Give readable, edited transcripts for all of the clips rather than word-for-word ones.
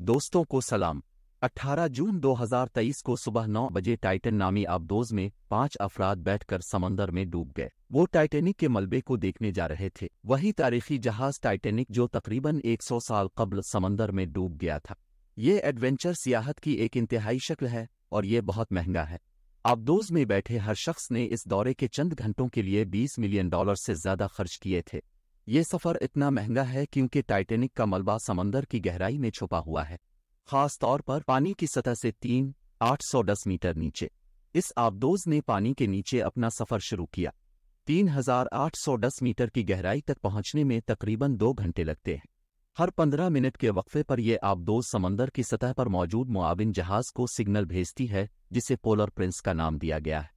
दोस्तों को सलाम। 18 जून 2023 को सुबह 9 बजे टाइटन नामी आबदोज में 5 अफराद बैठकर समंदर में डूब गए। वो टाइटैनिक के मलबे को देखने जा रहे थे, वही तारीखी जहाज टाइटैनिक जो तकरीबन 100 साल कबल समंदर में डूब गया था। ये एडवेंचर सियाहत की एक इंतहाई शक्ल है और ये बहुत महंगा है। आबदोज में बैठे हर शख्स ने इस दौरे के चंद घंटों के लिए $20 मिलियन से ज्यादा खर्च किए थे। ये सफर इतना महंगा है क्योंकि टाइटैनिक का मलबा समंदर की गहराई में छुपा हुआ है, खास तौर पर पानी की सतह से 3,810 मीटर नीचे। इस आबदोज ने पानी के नीचे अपना सफर शुरू किया। 3,810 मीटर की गहराई तक पहुंचने में तकरीबन 2 घंटे लगते हैं। हर 15 मिनट के वक्फे पर यह आबदोज समंदर की सतह पर मौजूद मुआविन जहाज को सिग्नल भेजती है, जिसे पोलर प्रिंस का नाम दिया गया है।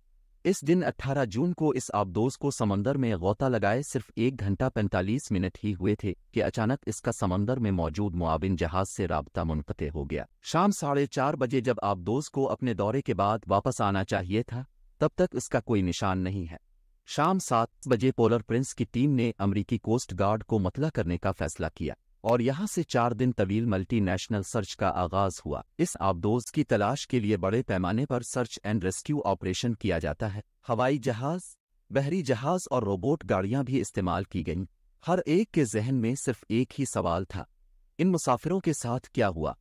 इस दिन 18 जून को इस आबदोज को समंदर में गोता लगाए सिर्फ 1 घंटा 45 मिनट ही हुए थे कि अचानक इसका समंदर में मौजूद मुआविन जहाज से राब्ता मुनक़ते हो गया। शाम 4:30 बजे जब आबदोज को अपने दौरे के बाद वापस आना चाहिए था, तब तक इसका कोई निशान नहीं है। शाम 7 बजे पोलर प्रिंस की टीम ने अमरीकी कोस्ट गार्ड को मतला करने का फैसला किया और यहां से 4 दिन तवील मल्टी नेशनल सर्च का आगाज हुआ। इस आबदोज की तलाश के लिए बड़े पैमाने पर सर्च एंड रेस्क्यू ऑपरेशन किया जाता है। हवाई जहाज, बहरी जहाज और रोबोट गाड़ियां भी इस्तेमाल की गईं। हर एक के जहन में सिर्फ एक ही सवाल था, इन मुसाफिरों के साथ क्या हुआ?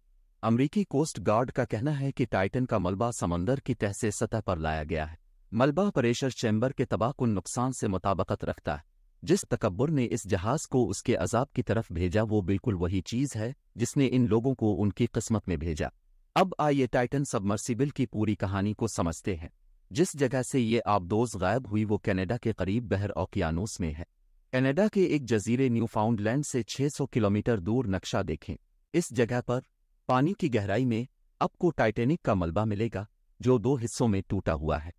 अमरीकी कोस्ट गार्ड का कहना है कि टाइटन का मलबा समंदर की तह से सतह पर लाया गया है। मलबा प्रेशर चैम्बर के तबाहकुन नुकसान से मुताबकत रखता है। जिस तकब्बुर ने इस जहाज को उसके अजाब की तरफ भेजा, वो बिल्कुल वही चीज है जिसने इन लोगों को उनकी किस्मत में भेजा। अब आइए टाइटन सबमर्सिबल की पूरी कहानी को समझते हैं। जिस जगह से ये आबदोज गायब हुई वो कनाडा के करीब बहर ओकियानूस में है। कनाडा के एक जजीरे न्यूफाउंडलैंड से 600 किलोमीटर दूर नक्शा देखें। इस जगह पर पानी की गहराई में आपको टाइटैनिक का मलबा मिलेगा, जो 2 हिस्सों में टूटा हुआ है।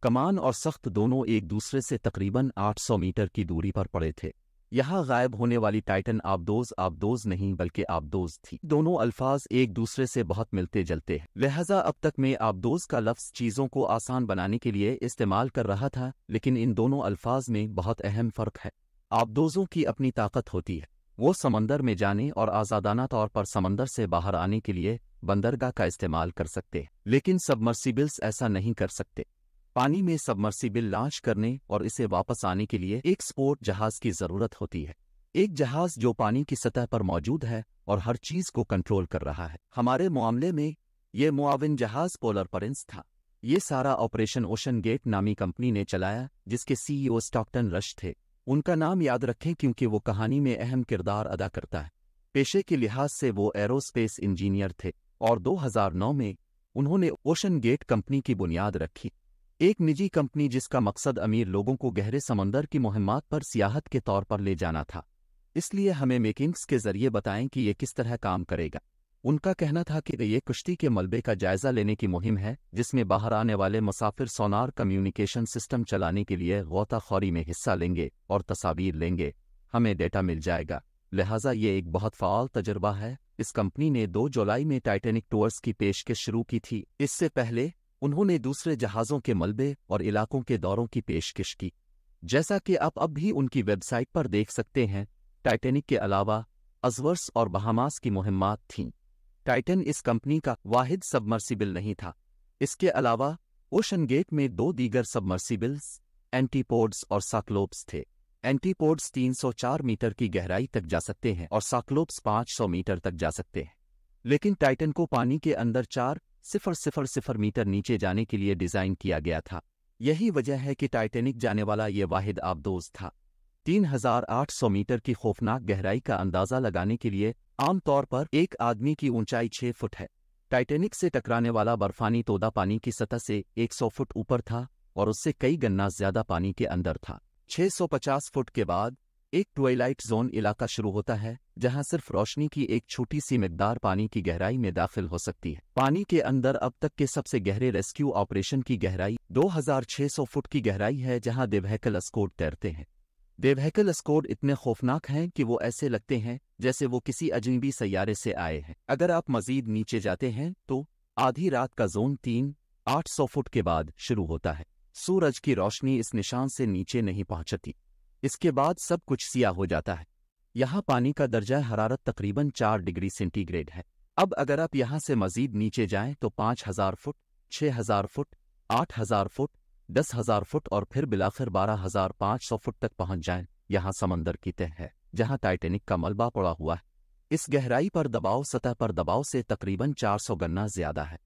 कमान और सख्त दोनों एक दूसरे से तकरीबन 800 मीटर की दूरी पर पड़े थे। यहाँ गायब होने वाली टाइटन आबदोज नहीं बल्कि आबदोज थी। दोनों अल्फाज एक दूसरे से बहुत मिलते जलते हैं, लिहाजा अब तक मैं आबदोज का लफ्ज़ चीज़ों को आसान बनाने के लिए इस्तेमाल कर रहा था, लेकिन इन दोनों अल्फाज में बहुत अहम फ़र्क है। आबदोजों की अपनी ताकत होती है, वो समंदर में जाने और आज़ादाना तौर पर समंदर से बाहर आने के लिए बंदरगाह का इस्तेमाल कर सकते हैं, लेकिन सबमर्सिबल्स ऐसा नहीं कर सकते। पानी में सबमर्सिबल लॉन्च करने और इसे वापस आने के लिए एक स्पोर्ट जहाज की जरूरत होती है, एक जहाज जो पानी की सतह पर मौजूद है और हर चीज को कंट्रोल कर रहा है। हमारे मामले में ये मुआविन जहाज पोलर प्रिंस था। ये सारा ऑपरेशन ओशन गेट नामी कंपनी ने चलाया, जिसके CEO स्टॉकटन रश थे। उनका नाम याद रखें क्योंकि वो कहानी में अहम किरदार अदा करता है। पेशे के लिहाज से वो एरोस्पेस इंजीनियर थे और 2009 में उन्होंने ओशन गेट कंपनी की बुनियाद रखी, एक निजी कंपनी जिसका मकसद अमीर लोगों को गहरे समंदर की मुहिम्मात पर सियाहत के तौर पर ले जाना था। इसलिए हमें मेकिंग्स के जरिए बताएं कि ये किस तरह काम करेगा। उनका कहना था कि ये कुश्ती के मलबे का जायजा लेने की मुहिम है, जिसमें बाहर आने वाले मुसाफिर सोनार कम्युनिकेशन सिस्टम चलाने के लिए गोताखोरी में हिस्सा लेंगे और तस्वीर लेंगे। हमें डेटा मिल जाएगा, लिहाजा ये एक बहुत फ़ाल तजुर्बा है। इस कंपनी ने 2 जुलाई में टाइटैनिक टूर्स की पेशकश शुरू की थी। इससे पहले उन्होंने दूसरे जहाज़ों के मलबे और इलाकों के दौरों की पेशकश की, जैसा कि आप अब भी उनकी वेबसाइट पर देख सकते हैं। टाइटैनिक के अलावा अज़वर्स और बहामास की मुहिम्मात थीं। टाइटन इस कंपनी का वाहिद सबमर्सिबल नहीं था। इसके अलावा ओशन गेट में 2 दीगर सबमर्सिबल्स एंटीपोड्स और साक्लोप्स थे। एंटीपोड्स 304 मीटर की गहराई तक जा सकते हैं और साक्लोप्स 500 मीटर तक जा सकते हैं, लेकिन टाइटन को पानी के अंदर 4,000 मीटर नीचे जाने के लिए डिजाइन किया गया था। यही वजह है कि टाइटैनिक जाने वाला ये वाहिद आबदोज था। 3,800 मीटर की खौफनाक गहराई का अंदाजा लगाने के लिए आमतौर पर एक आदमी की ऊंचाई 6 फुट है। टाइटैनिक से टकराने वाला बर्फानी तोदा पानी की सतह से 100 फुट ऊपर था और उससे कई गन्ना ज्यादा पानी के अंदर था। 650 फुट के बाद एक ट्वाइलाइट जोन इलाका शुरू होता है, जहां सिर्फ रोशनी की एक छोटी सी मिकदार पानी की गहराई में दाखिल हो सकती है। पानी के अंदर अब तक के सबसे गहरे रेस्क्यू ऑपरेशन की गहराई 2600 फुट की गहराई है, जहां देवहैकल अस्कोड तैरते हैं। देवहैकल अस्कोड इतने खौफनाक हैं कि वो ऐसे लगते हैं जैसे वो किसी अजनबी सैयारे से आए हैं। अगर आप मजीद नीचे जाते हैं तो आधी रात का जोन 3,800 फुट के बाद शुरू होता है। सूरज की रोशनी इस निशान से नीचे नहीं पहुंचती। इसके बाद सब कुछ सियाह हो जाता है। यहाँ पानी का दर्जा हरारत तकरीबन 4 डिग्री सेंटीग्रेड है। अब अगर आप यहाँ से मजीद नीचे जाएं तो 5000 फुट, 6000 फुट, 8000 फुट, 10,000 फुट और फिर बिलाखिर 12,500 फुट तक पहुंच जाएं। यहाँ समंदर की तह है जहाँ टाइटैनिक का मलबा पड़ा हुआ है। इस गहराई पर दबाव सतह पर दबाव से तकरीबन 400 गुना ज्यादा है।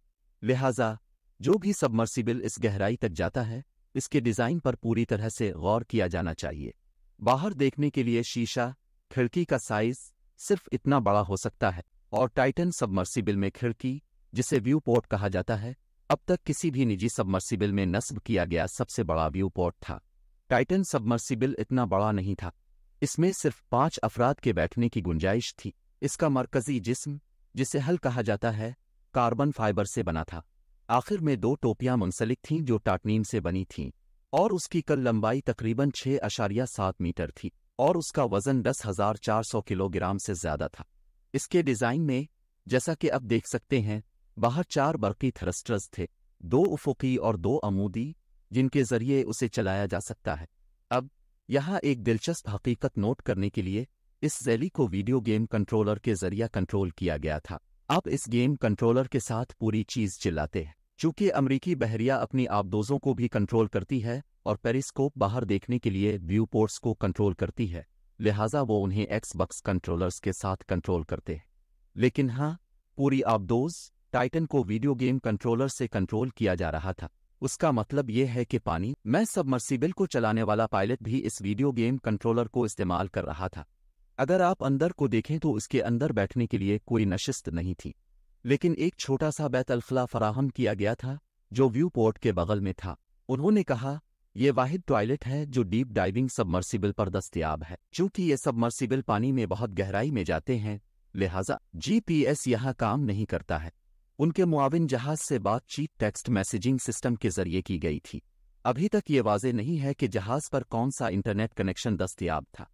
लिहाजा जो भी सबमर्सिबल इस गहराई तक जाता है, इसके डिजाइन पर पूरी तरह से गौर किया जाना चाहिए। बाहर देखने के लिए शीशा खिड़की का साइज सिर्फ इतना बड़ा हो सकता है, और टाइटन सबमर्सिबल में खिड़की, जिसे व्यू पोर्ट कहा जाता है, अब तक किसी भी निजी सबमर्सिबल में नस्ब किया गया सबसे बड़ा व्यू पोर्ट था। टाइटन सबमर्सिबल इतना बड़ा नहीं था, इसमें सिर्फ 5 अफराद के बैठने की गुंजाइश थी। इसका मरकजी जिस्म, जिसे हल कहा जाता है, कार्बन फाइबर से बना था। आखिर में 2 टोपियां मुंसलिक थीं जो टाटनीम से बनी थीं, और उसकी कल लंबाई तकरीबन 6.7 मीटर थी, और उसका वजन 10,400 किलोग्राम से ज्यादा था। इसके डिजाइन में, जैसा कि अब देख सकते हैं, बाहर 4 बरकी थ्रस्टर्स थे, 2 उफुकी और 2 अमूदी, जिनके जरिए उसे चलाया जा सकता है। अब यहाँ एक दिलचस्प हकीकत नोट करने के लिए, इस जैली को वीडियो गेम कंट्रोलर के जरिए कंट्रोल किया गया था। आप इस गेम कंट्रोलर के साथ पूरी चीज चिल्लाते हैं। चूंकि अमरीकी बहरिया अपनी आबदोजों को भी कंट्रोल करती है और पेरिस्कोप बाहर देखने के लिए व्यू पोर्ट्स को कंट्रोल करती है, लिहाजा वो उन्हें एक्सबॉक्स कंट्रोलर्स के साथ कंट्रोल करते हैं। लेकिन हाँ, पूरी आबदोज टाइटन को वीडियो गेम कंट्रोलर से कंट्रोल किया जा रहा था। उसका मतलब ये है कि पानी में सबमर्सिबल को चलाने वाला पायलट भी इस वीडियो गेम कंट्रोलर को इस्तेमाल कर रहा था। अगर आप अंदर को देखें तो इसके अंदर बैठने के लिए कोई नशिस्त नहीं थी, लेकिन एक छोटा सा बैत अल-खला फराहम किया गया था जो व्यू पोर्ट के बगल में था। उन्होंने कहा, यह वाहिद टॉयलेट है जो डीप डाइविंग सबमर्सिबल पर दस्तयाब है। चूंकि ये सबमर्सिबल पानी में बहुत गहराई में जाते हैं, लिहाजा GPS यहाँ काम नहीं करता है। उनके मुआविन जहाज से बातचीत टेक्स्ट मैसेजिंग सिस्टम के जरिए की गई थी। अभी तक ये वाज़ेह नहीं है कि जहाज पर कौन सा इंटरनेट कनेक्शन दस्तयाब था।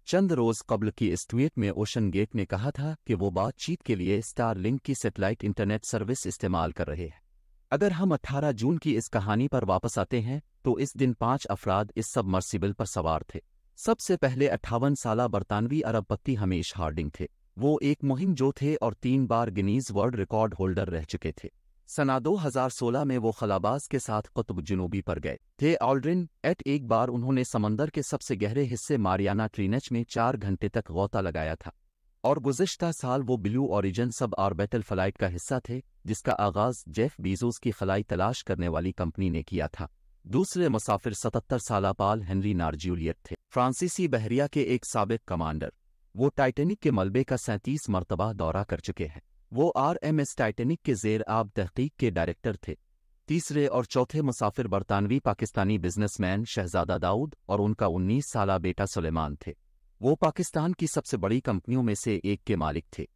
चंद रोज कबल की इस ट्वीट में ओशन गेट ने कहा था कि वो बातचीत के लिए स्टारलिंक की सैटेलाइट इंटरनेट सर्विस इस्तेमाल कर रहे हैं। अगर हम 18 जून की इस कहानी पर वापस आते हैं तो इस दिन 5 अफराद इस सबमर्सिबल पर सवार थे। सबसे पहले 58 साला बरतानवी अरबपति हमीश हार्डिंग थे। वो एक मुहिम जो थे और 3 बार गिनीज वर्ल्ड रिकॉर्ड होल्डर रह चुके थे। सना 2016 में वो खलाबाज के साथ कुतुब जुनूबी पर गए थे। ऑल्ड्रिन एट एक बार उन्होंने समंदर के सबसे गहरे हिस्से मारियाना ट्रीनेच में 4 घंटे तक गौता लगाया था, और गुज़िश्ता साल वो blue origin sub orbital flight का हिस्सा थे जिसका आगाज जेफ बीजोस की खलाई तलाश करने वाली कंपनी ने किया था। दूसरे मुसाफिर 77 साला पाल हेनरी नार्जूलियट थे, फ्रांसीसी बहरिया के एक साबिक कमांडर। वो टाइटैनिक के मलबे का 37 मरतबा दौरा कर चुके हैं। वो RMS टाइटैनिक के ज़ेर आब तहकीक के डायरेक्टर थे। तीसरे और चौथे मुसाफिर बरतानवी पाकिस्तानी बिजनेसमैन शहजादा दाऊद और उनका 19 साला बेटा सुलेमान थे। वो पाकिस्तान की सबसे बड़ी कंपनियों में से एक के मालिक थे।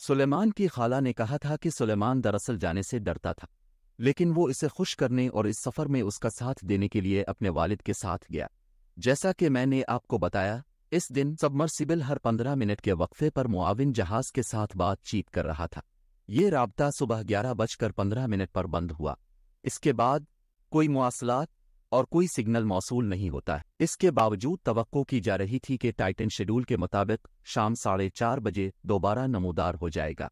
सुलेमान की खाला ने कहा था कि सुलेमान दरअसल जाने से डरता था, लेकिन वो इसे खुश करने और इस सफ़र में उसका साथ देने के लिए अपने वालिद के साथ गया। जैसा कि मैंने आपको बताया, इस दिन सबमर्सिबल हर 15 मिनट के वक्फे पर मुआविन जहाज के साथ बातचीत कर रहा था। ये राब्ता सुबह 11:15 पर बंद हुआ। इसके बाद कोई मुआसलात और कोई सिग्नल मौसूल नहीं होता है। इसके बावजूद तवक्को की जा रही थी कि टाइटन शेड्यूल के मुताबिक शाम 4:30 बजे दोबारा नमूदार हो जाएगा,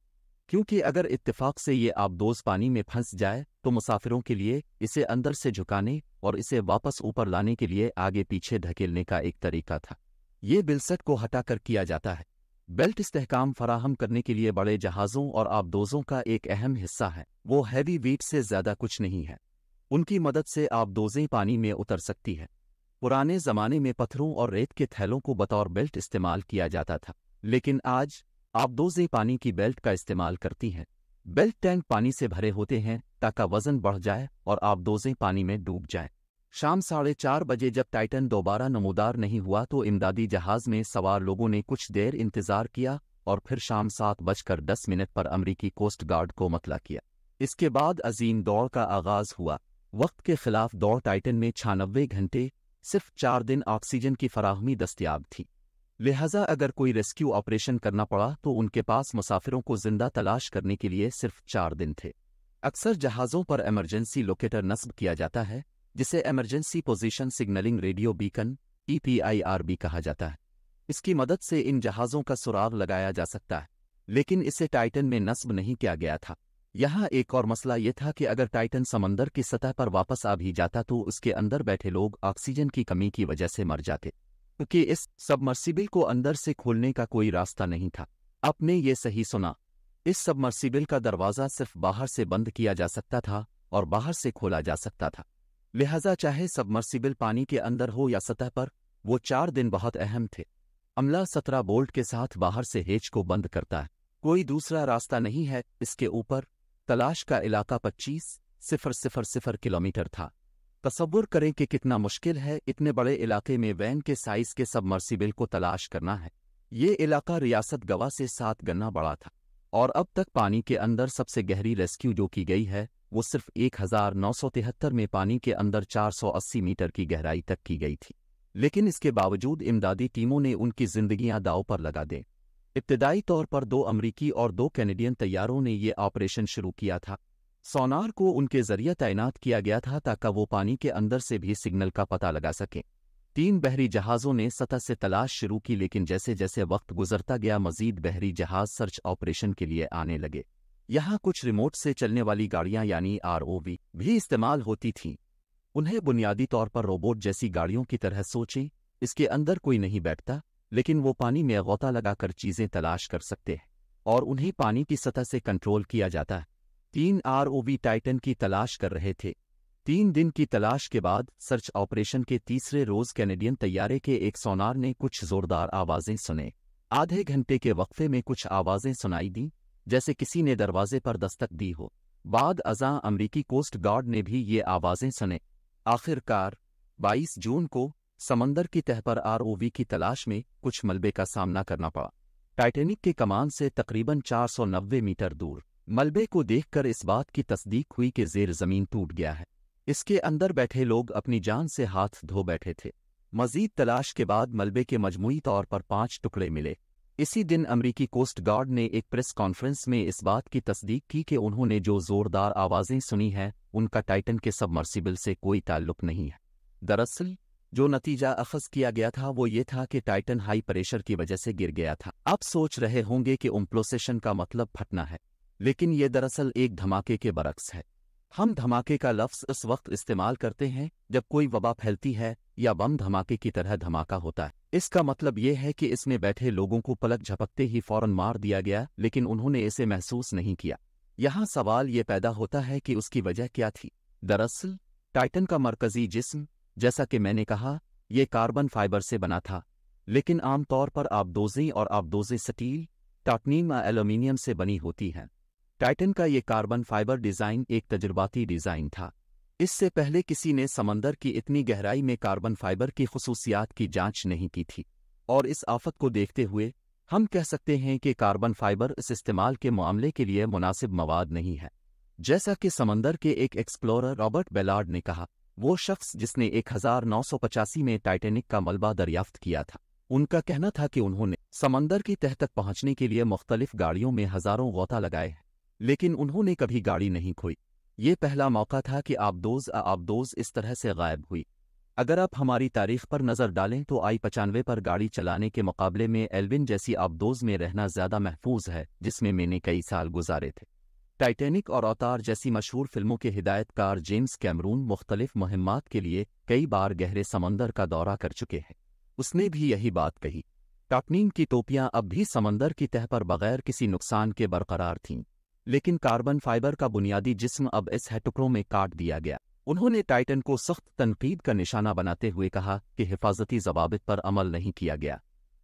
क्योंकि अगर इत्तेफाक से ये आबदोज पानी में फंस जाए तो मुसाफिरों के लिए इसे अंदर से झुकाने और इसे वापस ऊपर लाने के लिए आगे पीछे धकेलने का एक तरीका था। ये बिलसट को हटाकर किया जाता है। बेल्ट इस्तेहकाम फराहम करने के लिए बड़े जहाज़ों और आबदोजों का एक अहम हिस्सा है। वो हैवी वेट से ज़्यादा कुछ नहीं है। उनकी मदद से आबदोजें पानी में उतर सकती है। पुराने ज़माने में पत्थरों और रेत के थैलों को बतौर बेल्ट इस्तेमाल किया जाता था, लेकिन आज आबदोजें पानी की बेल्ट का इस्तेमाल करती हैं। बेल्ट टैंक पानी से भरे होते हैं ताकि वज़न बढ़ जाए और आबदोजें पानी में डूब जाएं। शाम 4:30 बजे जब टाइटन दोबारा नमूदार नहीं हुआ तो इमदादी जहाज में सवार लोगों ने कुछ देर इंतजार किया और फिर शाम 7:10 पर अमरीकी कोस्ट गार्ड को मतला किया। इसके बाद अजीम दौड़ का आगाज हुआ। वक्त के खिलाफ दौड़ टाइटन में 96 घंटे, सिर्फ 4 दिन ऑक्सीजन की फराहमी दस्तयाब थी। लिहाजा अगर कोई रेस्क्यू ऑपरेशन करना पड़ा तो उनके पास मुसाफिरों को जिंदा तलाश करने के लिए सिर्फ 4 दिन थे। अक्सर जहाज़ों पर इमरजेंसी लोकेटर नस्ब किया जाता है, जिसे emergency position signalling radio beacon EPIR भी कहा जाता है। इसकी मदद से इन जहाज़ों का सुराग लगाया जा सकता है। लेकिन इसे टाइटन में नस्ब नहीं किया गया था। यहाँ एक और मसला ये था कि अगर टाइटन समंदर की सतह पर वापस आ भी जाता तो उसके अंदर बैठे लोग ऑक्सीजन की कमी की वजह से मर जाते, क्योंकि इस सबमर्सिबल को अंदर से खोलने का कोई रास्ता नहीं था। आपने ये सही सुना, इस सबमर्सिबल का दरवाज़ा सिर्फ बाहर से बंद किया जा सकता था और बाहर से खोला जा सकता था। लिहाजा चाहे सबमर्सिबल पानी के अंदर हो या सतह पर, वो 4 दिन बहुत अहम थे। अमला 17 बोल्ट के साथ बाहर से हेच को बंद करता है, कोई दूसरा रास्ता नहीं है। इसके ऊपर तलाश का इलाका 25,000 किलोमीटर था। तसव्वुर करें कि कितना मुश्किल है इतने बड़े इलाके में वैन के साइज के सबमर्सिबल को तलाश करना है। ये इलाका रियासत गवा से 7 गुना बड़ा था और अब तक पानी के अंदर सबसे गहरी रेस्क्यू जो की गई है वो सिर्फ 1973 में पानी के अंदर 480 मीटर की गहराई तक की गई थी। लेकिन इसके बावजूद इमदादी टीमों ने उनकी जिंदगियां दांव पर लगा दें। इब्तदाई तौर पर 2 अमरीकी और 2 कैनेडियन तैयारों ने ये ऑपरेशन शुरू किया था। सोनार को उनके जरिए तैनात किया गया था ताकि वो पानी के अंदर से भी सिग्नल का पता लगा सकें। 3 बहरी जहाज़ों ने सतह से तलाश शुरू की, लेकिन जैसे जैसे वक्त गुजरता गया मजीद बहरी जहाज़ सर्च ऑपरेशन के लिए आने लगे। यहाँ कुछ रिमोट से चलने वाली गाड़ियाँ यानी ROV भी इस्तेमाल होती थीं। उन्हें बुनियादी तौर पर रोबोट जैसी गाड़ियों की तरह सोचें, इसके अंदर कोई नहीं बैठता, लेकिन वो पानी में गोता लगाकर चीज़ें तलाश कर सकते हैं और उन्हें पानी की सतह से कंट्रोल किया जाता है। 3 ROV टाइटन की तलाश कर रहे थे। 3 दिन की तलाश के बाद सर्च ऑपरेशन के तीसरे रोज कैनेडियन तैयारे के एक सोनार ने कुछ जोरदार आवाजें सुने। आधे घंटे के वक्फे में कुछ आवाजें सुनाई दी, जैसे किसी ने दरवाजे पर दस्तक दी हो। बाद अज़ां अमरीकी कोस्ट गार्ड ने भी ये आवाजें सुने। आखिरकार 22 जून को समंदर की तह पर ROV की तलाश में कुछ मलबे का सामना करना पड़ा। टाइटैनिक के कमान से तकरीबन 490 मीटर दूर मलबे को देखकर इस बात की तस्दीक हुई कि ज़ेर ज़मीन टूट गया है। इसके अंदर बैठे लोग अपनी जान से हाथ धो बैठे थे। मजीद तलाश के बाद मलबे के मजमूई तौर पर 5 टुकड़े मिले। इसी दिन अमरीकी कोस्ट गार्ड ने एक प्रेस कॉन्फ्रेंस में इस बात की तस्दीक की कि उन्होंने जो जोरदार आवाज़ें सुनी हैं उनका टाइटन के सबमर्सिबल से कोई ताल्लुक नहीं है। दरअसल जो नतीजा अखज़ किया गया था वो ये था कि टाइटन हाई प्रेशर की वजह से गिर गया था। आप सोच रहे होंगे कि इम्प्लोसेशन का मतलब फटना है, लेकिन ये दरअसल एक धमाके के बरक्स है। हम धमाके का लफ्ज़ इस वक्त इस्तेमाल करते हैं जब कोई वबा फैलती है या बम धमाके की तरह धमाका होता है। इसका मतलब ये है कि इसमें बैठे लोगों को पलक झपकते ही फौरन मार दिया गया, लेकिन उन्होंने इसे महसूस नहीं किया। यहाँ सवाल ये पैदा होता है कि उसकी वजह क्या थी। दरअसल टाइटन का मरकजी जिस्म, जैसा कि मैंने कहा, ये कार्बन फाइबर से बना था, लेकिन आमतौर पर आबदोज़ें और आबदोज़ें स्टील, टाटनियम या एल्यूमीनियम से बनी होती हैं। टाइटन का ये कार्बन फाइबर डिज़ाइन एक तजुर्बाती डिज़ाइन था। इससे पहले किसी ने समंदर की इतनी गहराई में कार्बन फाइबर की खुसूसियात की जांच नहीं की थी, और इस आफत को देखते हुए हम कह सकते हैं कि कार्बन फाइबर इस इस्तेमाल के मामले के लिए मुनासिब मवाद नहीं है। जैसा कि समंदर के एक एक्सप्लोरर रॉबर्ट बेलार्ड ने कहा, वो शख्स जिसने 1985 में टाइटैनिक का मलबा दरियाफ्त किया था, उनका कहना था कि उन्होंने समंदर की तह तक पहुंचने के लिए मुख्तलिफ गाड़ियों में हज़ारों गोता लगाए हैं, लेकिन उन्होंने कभी गाड़ी नहीं खोई। ये पहला मौका था कि आबदोज़ इस तरह से गायब हुई। अगर आप हमारी तारीख पर नज़र डालें तो I-95 पर गाड़ी चलाने के मुकाबले में एल्विन जैसी आबदोज़ में रहना ज़्यादा महफूज है, जिसमें मैंने कई साल गुजारे थे। टाइटैनिक और अवतार जैसी मशहूर फिल्मों के हिदायतकार जेम्स कैमरून मुख्तलिफ मुहिम्मात के लिए कई बार गहरे समंदर का दौरा कर चुके हैं। उसने भी यही बात कही। टाटनियम की टोपियां अब भी समंदर की तह पर बगैर किसी नुकसान के बरकरार थीं, लेकिन कार्बन फाइबर का बुनियादी जिस्म अब इस टुकड़ों में काट दिया गया। उन्होंने टाइटन को सख्त तनकीद का निशाना बनाते हुए कहा कि हिफाजती ज़वाबित पर अमल नहीं किया गया।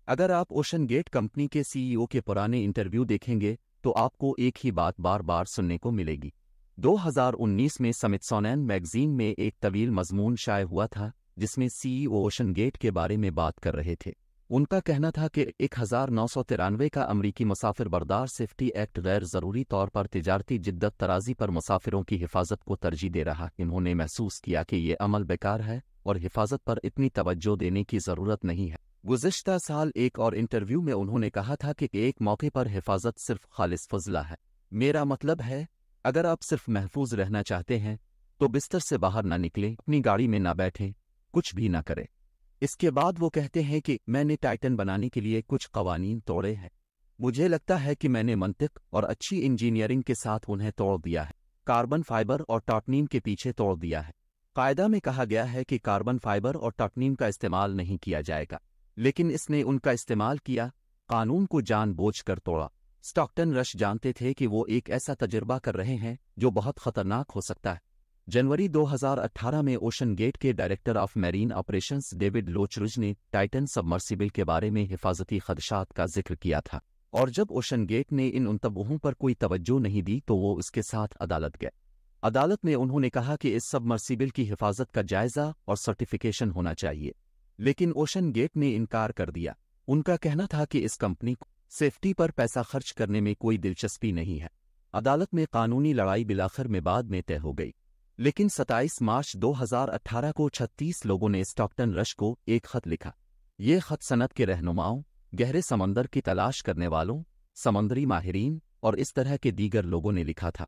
अगर आप ओशन गेट कंपनी के CEO के पुराने इंटरव्यू देखेंगे तो आपको एक ही बात बार बार सुनने को मिलेगी। 2019 में स्मिथसोनियन मैगजीन में एक तवील मजमून शाये हुआ था जिसमें CEO ओशन गेट के बारे में बात कर रहे थे। उनका कहना था कि 1993 का अमरीकी मुसाफिर बरदार सेफ्टी एक्ट गैर ज़रूरी तौर पर तिजारती जिद्दत तराजी पर मुसाफिरों की हिफाजत को तरजीह दे रहा। इन्होंने महसूस किया कि ये अमल बेकार है और हिफाजत पर इतनी तवज्जो देने की ज़रूरत नहीं है। गुज़िश्ता साल एक और इंटरव्यू में उन्होंने कहा था कि एक मौके पर हिफाजत सिर्फ खालिस फजला है। मेरा मतलब है, अगर आप सिर्फ महफूज रहना चाहते हैं तो बिस्तर से बाहर ना निकलें, अपनी गाड़ी में ना बैठें, कुछ भी ना करें। इसके बाद वो कहते हैं कि मैंने टाइटन बनाने के लिए कुछ कवानीन तोड़े हैं। मुझे लगता है कि मैंने मंतिक और अच्छी इंजीनियरिंग के साथ उन्हें तोड़ दिया है, कार्बन फाइबर और टाटनीम के पीछे तोड़ दिया है। कायदा में कहा गया है कि कार्बन फाइबर और टाटनीम का इस्तेमाल नहीं किया जाएगा, लेकिन इसने उनका इस्तेमाल किया, कानून को जानबूझकर तोड़ा। स्टॉकटन रश जानते थे कि वो एक ऐसा तजुर्बा कर रहे हैं जो बहुत खतरनाक हो सकता है। जनवरी 2018 में ओशन गेट के director of marine operations David Lochridge ने टाइटन सबमर्सिबल के बारे में हिफाजती खदशात का जिक्र किया था, और जब ओशन गेट ने इन उनतबूहों पर कोई तवज्जो नहीं दी तो वो उसके साथ अदालत गए। अदालत में उन्होंने कहा कि इस सबमर्सिबल की हिफाजत का जायजा और सर्टिफिकेशन होना चाहिए, लेकिन ओशन गेट ने इनकार कर दिया। उनका कहना था कि इस कंपनी को सेफ्टी पर पैसा खर्च करने में कोई दिलचस्पी नहीं है। अदालत में कानूनी लड़ाई बिलाखिर में बाद में तय हो गई, लेकिन 27 मार्च 2018 को 36 लोगों ने स्टॉकटन रश को एक खत लिखा। ये खत सनत के रहनुमाओं, गहरे समंदर की तलाश करने वालों, समंदरी माहिरीन और इस तरह के दीगर लोगों ने लिखा था।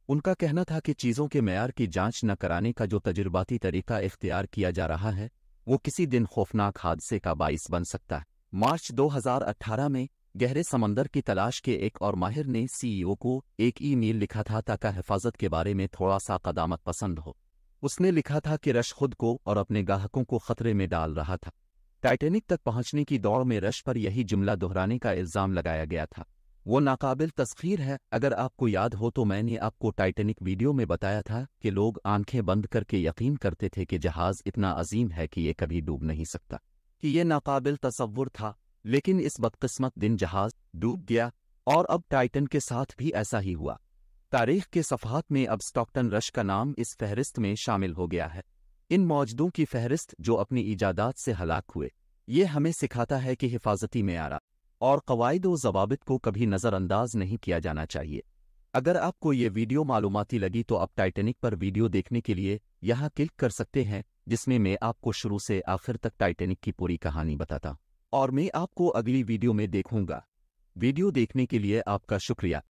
उनका कहना था कि चीज़ों के मेयार की जांच न कराने का जो तजुर्बाती तरीका इख्तियार किया जा रहा है वो किसी दिन खौफनाक हादसे का बाइस बन सकता है। मार्च 2018 में गहरे समंदर की तलाश के एक और माहिर ने सीईओ को एक ईमेल लिखा था ताकि हिफाजत के बारे में थोड़ा सा कदामत पसंद हो। उसने लिखा था कि रश खुद को और अपने ग्राहकों को खतरे में डाल रहा था। टाइटैनिक तक पहुंचने की दौड़ में रश पर यही जुमला दोहराने का इल्जाम लगाया गया था। वो नाकाबिल तस्खीर है। अगर आपको याद हो तो मैंने आपको टाइटैनिक वीडियो में बताया था कि लोग आंखें बंद करके यकीन करते थे कि जहाज इतना अजीम है कि ये कभी डूब नहीं सकता, कि ये नाकाबिल तसव्वुर था। लेकिन इस बदकिस्मत दिन जहाज डूब गया, और अब टाइटन के साथ भी ऐसा ही हुआ। तारीख के सफ़हात में अब स्टॉकटन रश का नाम इस फहरिस्त में शामिल हो गया है, इन मौजूदों की फहरिस्त जो अपनी इजादात से हलाक हुए। ये हमें सिखाता है कि हिफाजती मेयार और कवायद व ज़वाबित को कभी नज़रअंदाज नहीं किया जाना चाहिए। अगर आपको ये वीडियो मालूमाती लगी तो आप टाइटैनिक पर वीडियो देखने के लिए यहाँ क्लिक कर सकते हैं, जिसमें मैं आपको शुरू से आखिर तक टाइटैनिक की पूरी कहानी बताता, और मैं आपको अगली वीडियो में देखूंगा। वीडियो देखने के लिए आपका शुक्रिया।